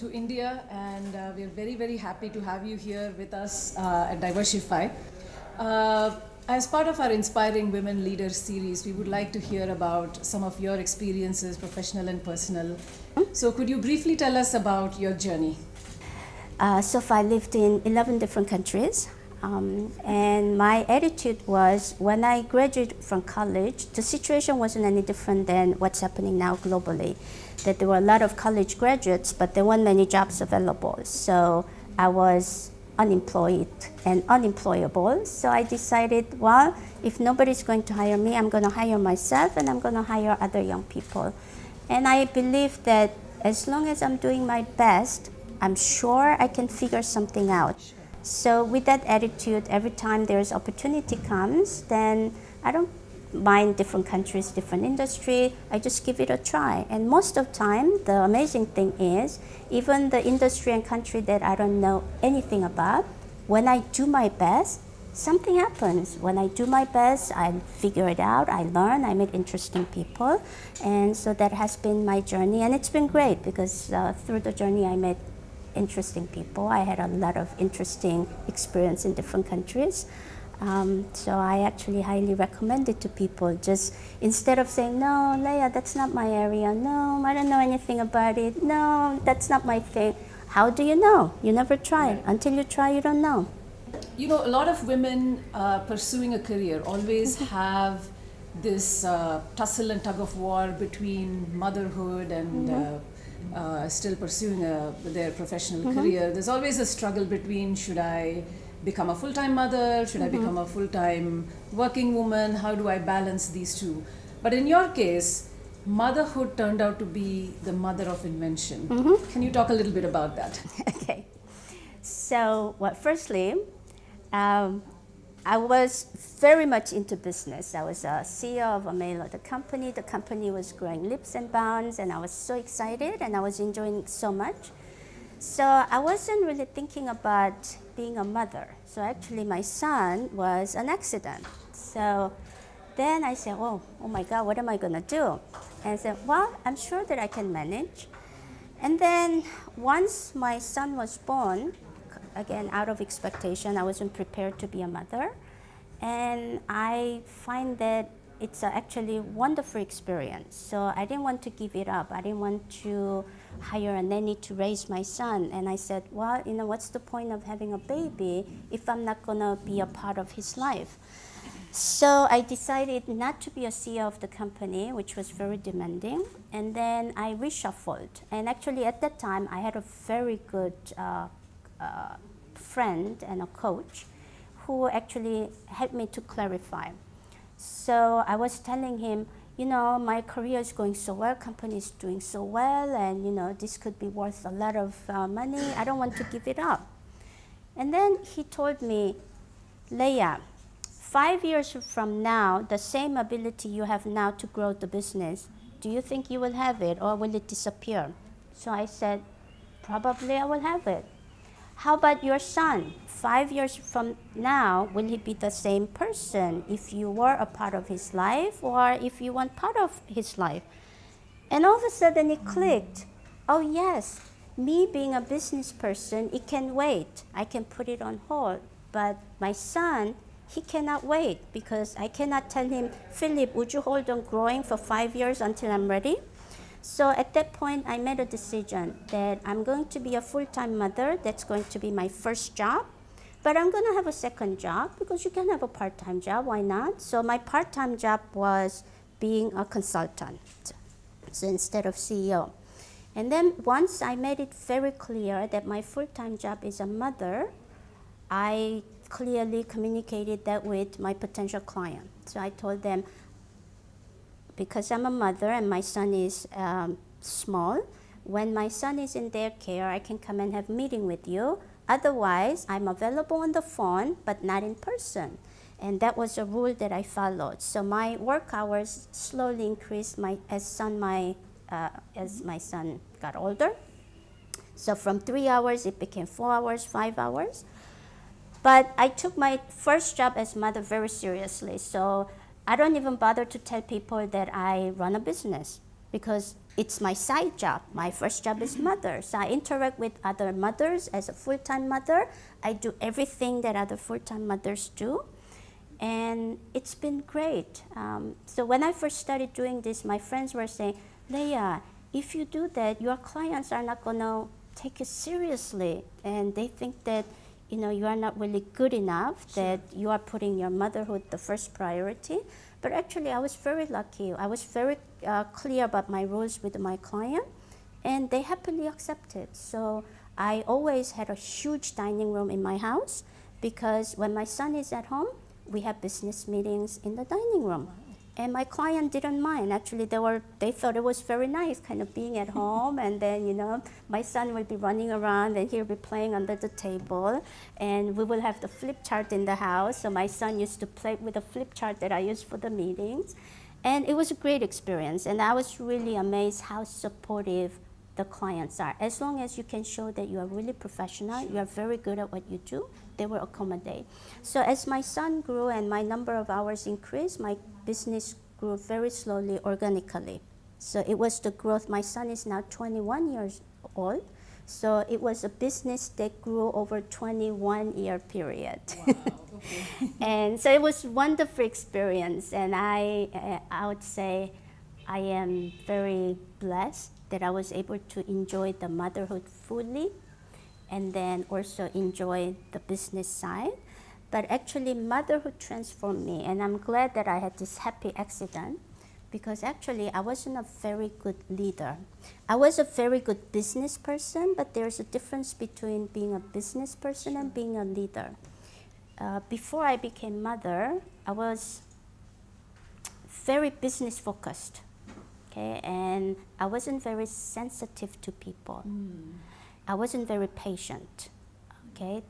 to India, and we're very, very happy to have you here with us at Divershefy. As part of our Inspiring Women Leaders series, we would like to hear about some of your experiences, professional and personal. So could you briefly tell us about your journey? So far, I lived in 11 different countries. And my attitude was, when I graduated from college, the situation wasn't any different than what's happening now globally. That there were a lot of college graduates, but there weren't many jobs available. So I was unemployed and unemployable. So I decided, well, if nobody's going to hire me, I'm going to hire myself, and I'm going to hire other young people. And I believe that as long as I'm doing my best, I'm sure I can figure something out. So with that attitude, every time there's opportunity comes, then I don't mind different countries, different industry. I just give it a try. And most of the time, the amazing thing is, even the industry and country that I don't know anything about, when I do my best, something happens. When I do my best, I figure it out, I learn, I meet interesting people. And so that has been my journey. And it's been great because through the journey, I met interesting people. I had a lot of interesting experience in different countries. So I actually highly recommend it to people. Just instead of saying, no, Leah, that's not my area. No, I don't know anything about it. No, that's not my thing. How do you know? You never tried. Right. Until you try, you don't know. You know, a lot of women pursuing a career always have this tussle and tug of war between motherhood and still pursuing their professional career. There's always a struggle between, should I become a full-time mother? Should I become a full-time working woman? How do I balance these two? But in your case, motherhood turned out to be the mother of invention. Can you talk a little bit about that? Okay. So, well, firstly, I was very much into business. I was a CEO of a mail-order company. The company was growing leaps and bounds, and I was so excited, and I was enjoying it so much. So I wasn't really thinking about being a mother. So actually, my son was an accident. So then I said, oh my God, what am I going to do? And I said, well, I'm sure that I can manage. And then once my son was born, again, out of expectation, I wasn't prepared to be a mother. And I find that it's actually a wonderful experience. So I didn't want to give it up. I didn't want to hire a nanny to raise my son. And I said, well, you know, what's the point of having a baby if I'm not going to be a part of his life? So I decided not to be a CEO of the company, which was very demanding. And then I reshuffled. And actually, at that time, I had a very good friend and a coach who actually helped me to clarify. So I was telling him, you know, my career is going so well, company is doing so well, and you know, this could be worth a lot of money. I don't want to give it up. And then he told me, Leah, 5 years from now, the same ability you have now to grow the business, do you think you will have it, or will it disappear? So I said, probably I will have it. How about your son? 5 years from now, will he be the same person if you were a part of his life, or if you weren't part of his life? And all of a sudden it clicked. Oh yes, me being a business person, it can wait. I can put it on hold. But my son, he cannot wait, because I cannot tell him, Philip, would you hold on growing for 5 years until I'm ready? So at that point, I made a decision that I'm going to be a full-time mother. That's going to be my first job. But I'm going to have a second job, because you can have a part-time job. Why not? So my part-time job was being a consultant, so instead of CEO. And then once I made it very clear that my full-time job is a mother, I clearly communicated that with my potential client. So I told them, because I'm a mother and my son is small, when my son is in their care, I can come and have a meeting with you. Otherwise, I'm available on the phone, but not in person. And that was a rule that I followed. So my work hours slowly increased as my son got older. So from 3 hours, it became 4 hours, 5 hours. But I took my first job as mother very seriously. So I don't even bother to tell people that I run a business, because it's my side job. My first job is mother. So I interact with other mothers as a full-time mother. I do everything that other full-time mothers do. And it's been great. So when I first started doing this, my friends were saying, Leah, if you do that, your clients are not going to take you seriously. And they think that, you know, you are not really good enough, that you are putting your motherhood the first priority. But actually, I was very lucky. I was very clear about my rules with my client, and they happily accepted. So I always had a huge dining room in my house, because when my son is at home, we have business meetings in the dining room. And my client didn't mind. Actually, they thought it was very nice, kind of being at home, and then, you know, my son will be running around and he'll be playing under the table, and we will have the flip chart in the house. So my son used to play with the flip chart that I used for the meetings. And it was a great experience, and I was really amazed how supportive the clients are. As long as you can show that you are really professional, you are very good at what you do, they will accommodate. So as my son grew and my number of hours increased, my business grew very slowly, organically. So it was the growth. My son is now 21 years old. So it was a business that grew over 21-year period. Wow, okay. And so it was a wonderful experience. And I would say I am very blessed that I was able to enjoy the motherhood fully, and then also enjoy the business side. But actually, motherhood transformed me, and I'm glad that I had this happy accident, because actually I wasn't a very good leader. I was a very good business person, but there's a difference between being a business person and being a leader. Before I became mother, I was very business focused, okay, and I wasn't very sensitive to people. I wasn't very patient. Okay,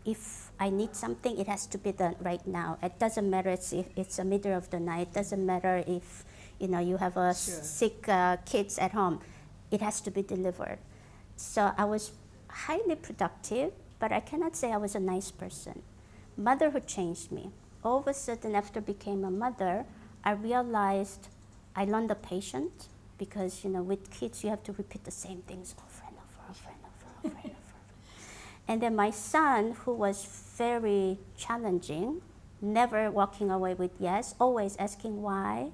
if I need something, it has to be done right now. It doesn't matter if it's the middle of the night. It doesn't matter if, you know, you have a sick kids at home. It has to be delivered. So I was highly productive, but I cannot say I was a nice person. Motherhood changed me. All of a sudden, after I became a mother, I realized I learned the patience, because, you know, with kids you have to repeat the same things over and over, over and over, over and over. And then my son, who was very challenging, never walking away with yes, always asking why,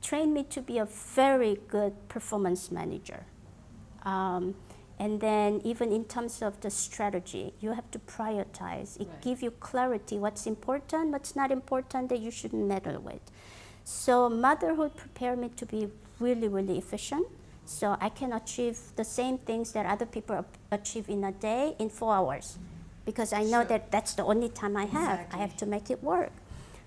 trained me to be a very good performance manager. And then even in terms of the strategy, you have to prioritize. It gives you clarity, what's important, what's not important that you shouldn't meddle with. So motherhood prepared me to be really, really efficient. So I can achieve the same things that other people achieve in a day in 4 hours, because I know that that's the only time I have. I have to make it work.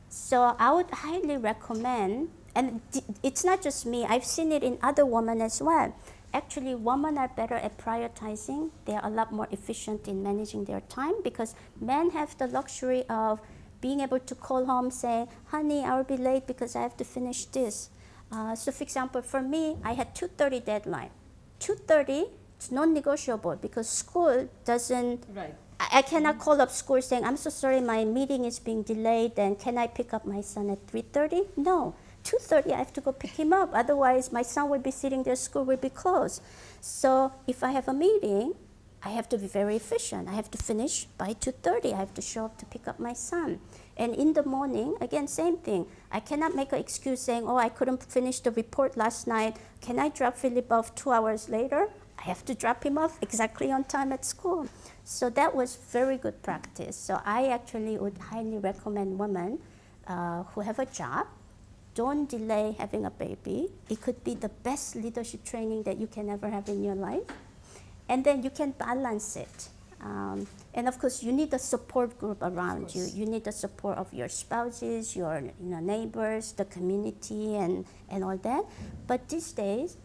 So I would highly recommend, and it's not just me, I've seen it in other women as well. Actually, women are better at prioritizing. They're a lot more efficient in managing their time, because men have the luxury of being able to call home saying, honey, I will be late because I have to finish this. So for example, for me, I had 2:30 deadline. 2:30, it's non-negotiable, because school doesn't, I cannot call up school saying, I'm so sorry, my meeting is being delayed, and can I pick up my son at 3:30? No, 2:30 I have to go pick him up. Otherwise, my son will be sitting there, school will be closed. So if I have a meeting, I have to be very efficient. I have to finish by 2:30. I have to show up to pick up my son. And in the morning, again, same thing. I cannot make an excuse saying, oh, I couldn't finish the report last night. Can I drop Philip off 2 hours later? I have to drop him off exactly on time at school. So that was very good practice. So I actually would highly recommend women who have a job, don't delay having a baby. It could be the best leadership training that you can ever have in your life. And then you can balance it. And of course, you need a support group around you. You need the support of your spouses, your neighbors, the community, and all that. But these days,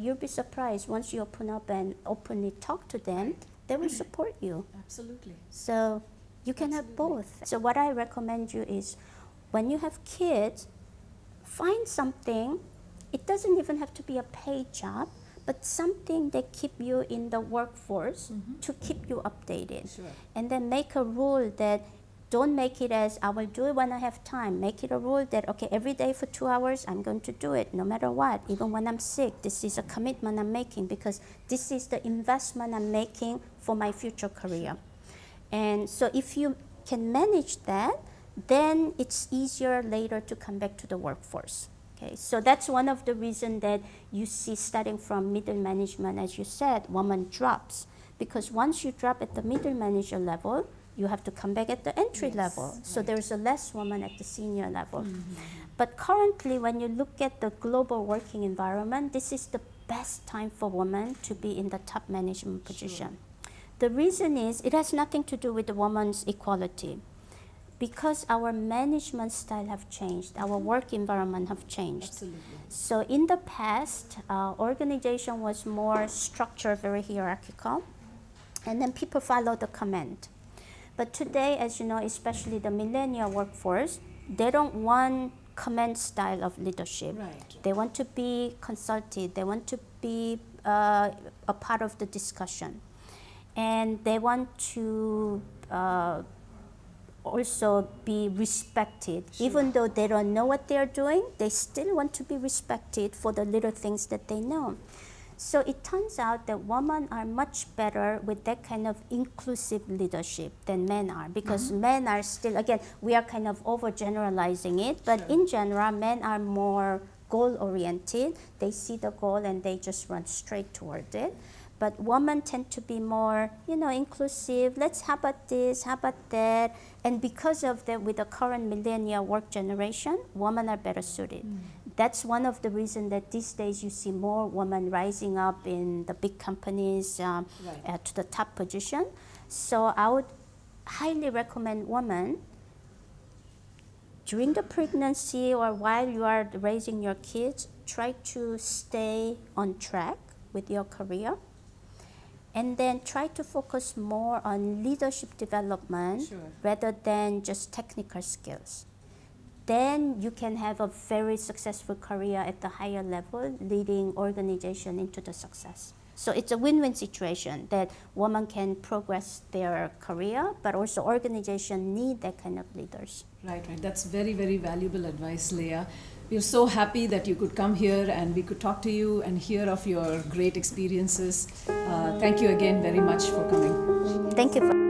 you'll be surprised once you open up and openly talk to them, they will support you. Absolutely. So you can have both. So what I recommend you is, when you have kids, find something. It doesn't even have to be a paid job, but something that keep you in the workforce to keep you updated. And then make a rule that don't make it as I will do it when I have time. Make it a rule that, okay, every day for 2 hours, I'm going to do it no matter what. Even when I'm sick, this is a commitment I'm making because this is the investment I'm making for my future career. And so if you can manage that, then it's easier later to come back to the workforce. Okay, so that's one of the reasons that you see starting from middle management, as you said, woman drops. Because once you drop at the middle manager level, you have to come back at the entry level. So there's a less woman at the senior level. But currently, when you look at the global working environment, this is the best time for women to be in the top management position. The reason is it has nothing to do with the woman's equality. Because our management style have changed, our work environment have changed. Absolutely. So in the past, organization was more structured, very hierarchical, and then people follow the command. But today, as you know, especially the millennial workforce, they don't want command style of leadership. Right. They want to be consulted. They want to be a part of the discussion. And they want to also be respected. Even though they don't know what they're doing, they still want to be respected for the little things that they know. So it turns out that women are much better with that kind of inclusive leadership than men are, because men are still, again, we are kind of overgeneralizing it, but in general, men are more goal-oriented. They see the goal and they just run straight toward it. But women tend to be more, inclusive. Let's, how about this, how about that? And because of that, with the current millennial work generation, women are better suited. That's one of the reasons that these days you see more women rising up in the big companies to the top position. So I would highly recommend women during the pregnancy or while you are raising your kids, try to stay on track with your career. And then try to focus more on leadership development rather than just technical skills. Then you can have a very successful career at the higher level, leading organization into the success. So it's a win-win situation that women can progress their career, but also organization need that kind of leaders. Right. That's very, very valuable advice, Leah. We're so happy that you could come here and we could talk to you and hear of your great experiences. Thank you again very much for coming. Thank you.